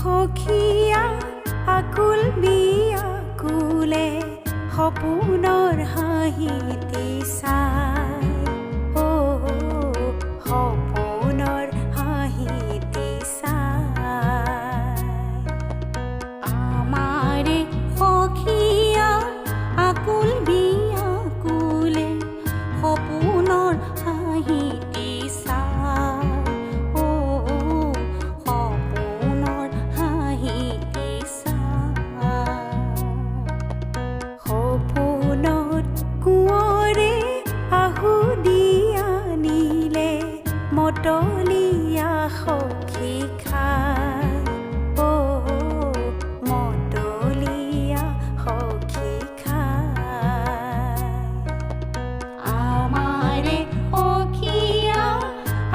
সখীয়া আকুল বিয়াকুলে সপোনৰ হাঁহিতি চাই সপোনৰ হাঁহিতি চাই আমাৰে সখীয়া আকুল বিয়াকুলে সপোনৰ হাঁহিতি চাই সপোনৰ হাঁহিতি চাই সপোনত কোঁৱৰে আহু দিয়া নিলে মতলীয়া সখী খাই মতলীয়া সখী খাই আমাৰে সখীয়া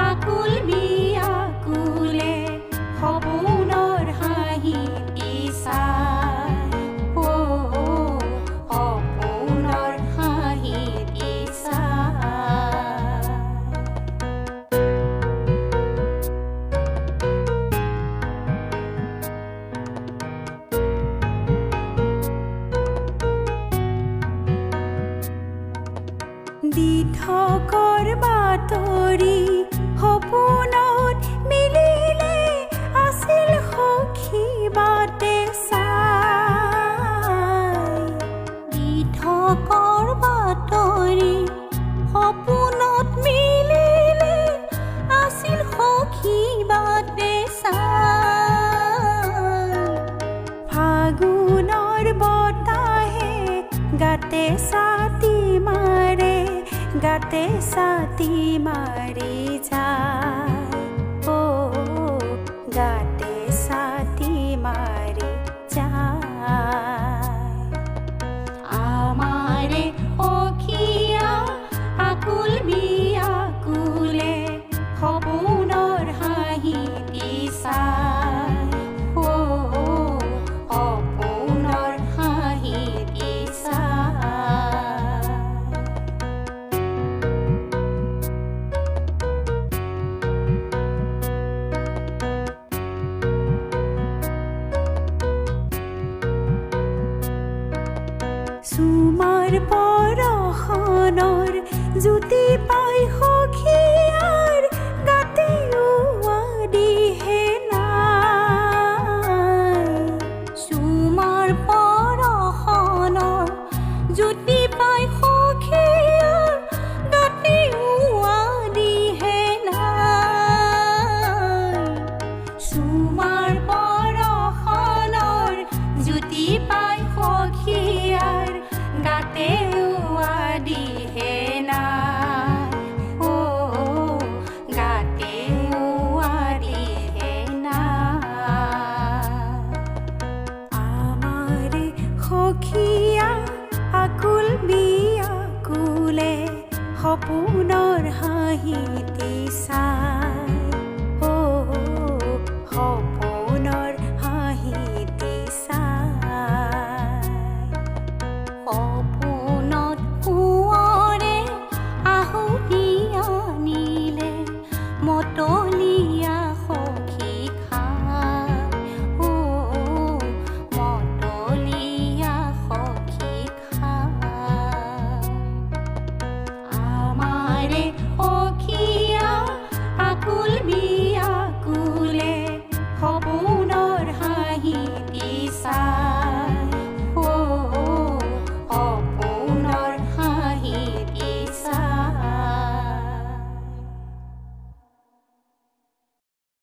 আকুল বিয়াকুলে সপোনৰ হাঁহিতি চাই সপোনৰ হাঁহিতি চাই দিঠকৰ বাতৰি সপোনত মিলিলে আছিল সখী বাটে চাই দিঠকৰ বাতৰি সপোনত মিলিলে আছিল সখী বাটে চাই ফাগুনৰ বতাহে গাতে ছাতি মাৰে গাতে ছাতি মাৰি যায় গাতে ছাতি মাৰি যায় আমাৰে সখীয়া আকুল বিয়াকুলে সপোনৰ হাঁহিতি চাই সপোনৰ হাঁহিতি চাই চুমাৰ পৰশনৰ জ্যোতি পাই সখীয়াৰ গাতে দিহে নাই চুমাৰ পৰশনৰ জ্যোতি পাই সখীয়াৰ গাতে দিহে নাই চুমাৰ পৰশনৰ জ্যোতি পাই সখীয়াৰ গাতে দিহে নাই গাতে দিহে নাই আমাৰে সখীয়া আকুল বিয়াকুলে সপোনৰ হাঁহিতি চাই সপোনৰ হাঁহিতি চাই সপোনত কোঁৱৰে আহু দিয়া নিলে মতলীয়া সখী খাই মতলীয়া সখী খাই আমাৰে সখীয়া আকুল বিয়াকুলে সপোন